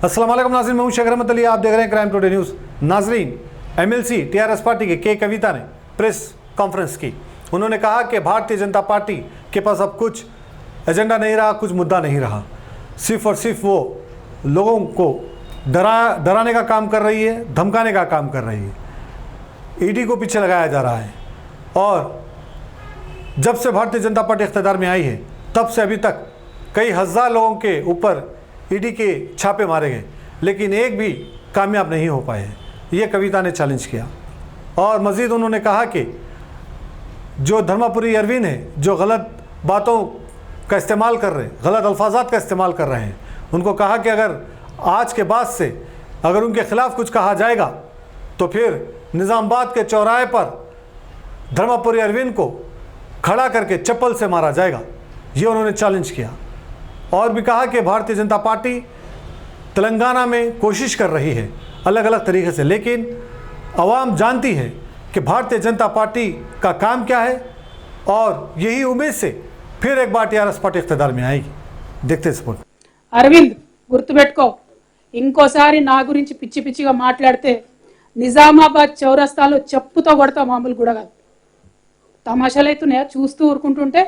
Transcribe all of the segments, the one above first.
अस्सलाम वालेकुम नाज़रीन, मैं हूं शेख रहमत अली, आप देख रहे हैं क्राइम टुडे न्यूज़। नाज़रीन, एमएलसी टीआरएस पार्टी के कविता ने प्रेस कॉन्फ्रेंस की। उन्होंने कहा कि भारतीय जनता पार्टी के पास अब कुछ एजेंडा नहीं रहा, कुछ मुद्दा नहीं रहा, सिर्फ और सिर्फ वो लोगों को डराने का काम कर रही है, धमकाने का काम कर रही है। ईडी को पीछे लगाया जा रहा है और जब से भारतीय जनता पार्टी इख्तियार में आई है तब से अभी तक कई हज़ार लोगों के ऊपर ईडी के छापे मारे गए, लेकिन एक भी कामयाब नहीं हो पाए। ये कविता ने चैलेंज किया और मज़ीद उन्होंने कहा कि जो धर्मपुरी अरविंद है, जो गलत बातों का इस्तेमाल कर रहे हैं, गलत अल्फाजात का इस्तेमाल कर रहे हैं, उनको कहा कि अगर आज के बाद से अगर उनके ख़िलाफ़ कुछ कहा जाएगा तो फिर निज़ामाबाद के चौराहे पर धर्मपुरी अरविंद को खड़ा करके चप्पल से मारा जाएगा। ये उन्होंने चैलेंज किया और भी कहा कि भारतीय जनता पार्टी तेलंगाना में कोशिश कर रही है अलग अलग तरीके से, लेकिन आवाम जानती है कि भारतीय जनता पार्टी का काम क्या है और यही उम्मीद से फिर एक बार टीआरएस पार्टी इख्तियार में आएगी। देखते सपोर्ट। అరవింద్ గుర్తుపెట్టుకో, ఇంకోసారి నా గురించి పిచ్చి పిచ్చిగా మాట్లాడితే నిజామాబాద్ చౌరస్తాలో చెప్పుతో కొడతా, మామూలు కూడా కాదు। తమాషాలు అవుతున్నాయా చూస్తూ ఊరుకుంటుంటే?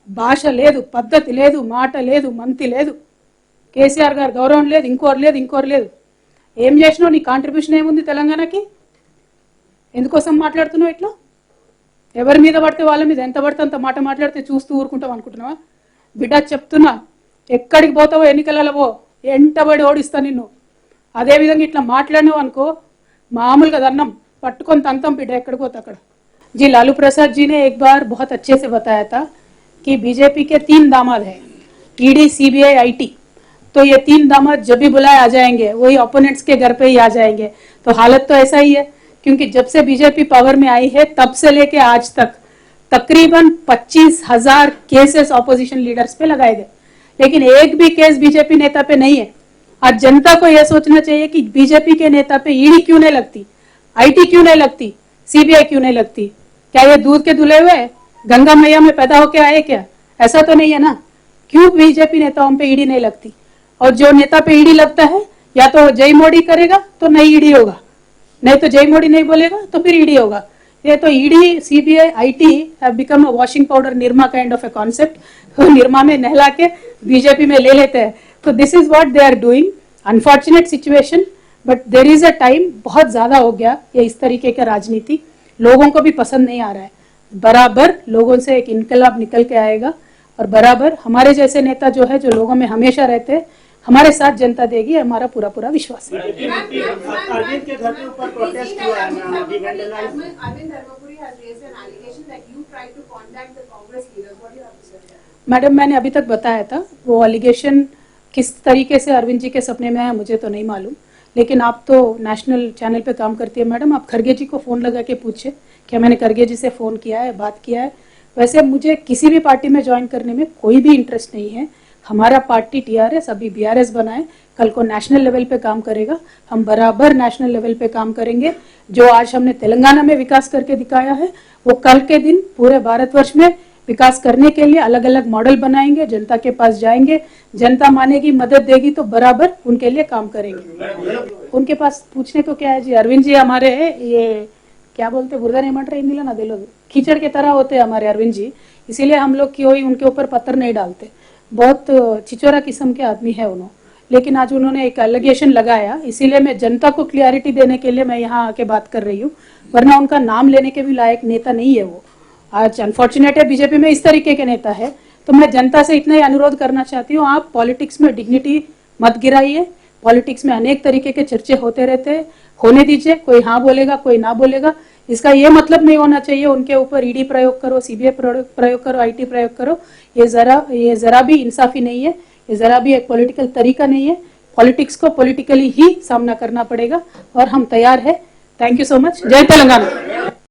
భాష లేదు, పద్ధతి లేదు, మాట లేదు, మంతి లేదు, కేసీఆర్ గారు గౌరవం లేదు, ఇంకోరు లేదు। ఏం చేసినావు? నీ కాంట్రిబ్యూషన్ ఏముంది తెలంగాణకి? ఎందుకోసం మాట్లాడుతున్నావు ఇట్లా? ఎవరి మీద పడితే వాళ్ళ మీద ఎంత పడితే అంత మాట మాట్లాడితే చూస్తూ ఊరుకుంటావు అనుకుంటున్నావా? బిడ్డ చెప్తున్నా, ఎక్కడికి పోతావో ఎన్నికలలో ఎంటబడి ఓడిస్తా నిన్ను। అదేవిధంగా ఇట్లా మాట్లాడినావు అనుకో, మామూలుగా దన్నం పట్టుకొని తంతం బిడ్డ, ఎక్కడికి పోతా అక్కడ। जी लालू प्रसाद जी ने एक बार बहुत अच्छे से बताया था कि बीजेपी के 3 दामाद हैं, ईडी, सीबीआई, आईटी। तो ये 3 दामाद जब भी बुलाए आ जाएंगे, वही ओपोनेंट्स के घर पे ही आ जाएंगे। तो हालत तो ऐसा ही है, क्योंकि जब से बीजेपी पावर में आई है तब से लेके आज तक तकरीबन 25,000 केसेस ऑपोजिशन लीडर्स पे लगाए गए, लेकिन एक भी केस बीजेपी नेता पे नहीं है। आज जनता को यह सोचना चाहिए कि बीजेपी के नेता पे ईडी क्यों नहीं लगती, आईटी क्यों नहीं लगती, सीबीआई क्यों नहीं लगती? क्या ये दूध के धुले हुए गंगा मैया में पैदा होके आए क्या? ऐसा तो नहीं है ना। क्यों बीजेपी नेताओं पे ईडी नहीं लगती? और जो नेता पे ईडी लगता है, या तो जय मोदी करेगा तो नहीं ईडी होगा, नहीं तो जय मोदी नहीं बोलेगा तो फिर ईडी होगा। ये तो ED, CBI, IT have become a washing powder Nirma kind of a concept. Nirma में नहला के बीजेपी में ले लेते हैं। तो this is what they are doing. Unfortunate situation, but there is a time. बहुत ज्यादा हो गया ये इस तरीके का राजनीति, लोगों को भी पसंद नहीं आ रहा है। बराबर लोगों से एक इनकलाब निकल के आएगा और बराबर हमारे जैसे नेता जो है, जो लोगों में हमेशा रहते हैं, हमारे साथ जनता देगी, हमारा पूरा पूरा विश्वास है। अरविंद के घर के ऊपर प्रोटेस्ट हुआ है। मैडम, मैंने अभी तक बताया था, वो एलिगेशन किस तरीके से अरविंद जी के सपने में है मुझे तो नहीं मालूम, लेकिन आप तो नेशनल चैनल पे काम करती है मैडम, आप खरगे जी को फ़ोन लगा के पूछे क्या मैंने खरगे जी से फ़ोन किया है, बात किया है। वैसे मुझे किसी भी पार्टी में ज्वाइन करने में कोई भी इंटरेस्ट नहीं है। हमारा पार्टी टीआरएस अभी बीआरएस बनाए, कल को नेशनल लेवल पे काम करेगा, हम बराबर नेशनल लेवल पे काम करेंगे। जो आज हमने तेलंगाना में विकास करके दिखाया है, वो कल के दिन पूरे भारतवर्ष में विकास करने के लिए अलग अलग मॉडल बनाएंगे, जनता के पास जाएंगे, जनता मानेगी, मदद देगी तो बराबर उनके लिए काम करेंगे। उनके पास पूछने को क्या है जी? अरविंद जी हमारे ये क्या बोलते, बुर्दा नहीं मट रहे हिंदी ना, दे लोग कीचड़ के तरह होते हैं हमारे अरविंद जी, इसीलिए हम लोग कोई उनके ऊपर पत्थर नहीं डालते। बहुत चिचोरा किस्म के आदमी है उन्होंने, लेकिन आज उन्होंने एक एलिगेशन लगाया, इसीलिए मैं जनता को क्लियरिटी देने के लिए मैं यहाँ आके बात कर रही हूँ, वरना उनका नाम लेने के भी लायक नेता नहीं है वो। आज अनफॉर्चुनेट है बीजेपी में इस तरीके के नेता है। तो मैं जनता से इतना ही अनुरोध करना चाहती हूँ, आप पॉलिटिक्स में डिग्निटी मत गिराइए। पॉलिटिक्स में अनेक तरीके के चर्चे होते रहते हैं, होने दीजिए। कोई हाँ बोलेगा, कोई ना बोलेगा, इसका ये मतलब नहीं होना चाहिए उनके ऊपर ईडी प्रयोग करो, सीबीआई प्रयोग करो, आईटी प्रयोग करो। ये जरा भी इंसाफी नहीं है, ये जरा भी एक पॉलिटिकल तरीका नहीं है। पॉलिटिक्स को पॉलिटिकली ही सामना करना पड़ेगा और हम तैयार है। Thank you so much. जय तेलंगाना।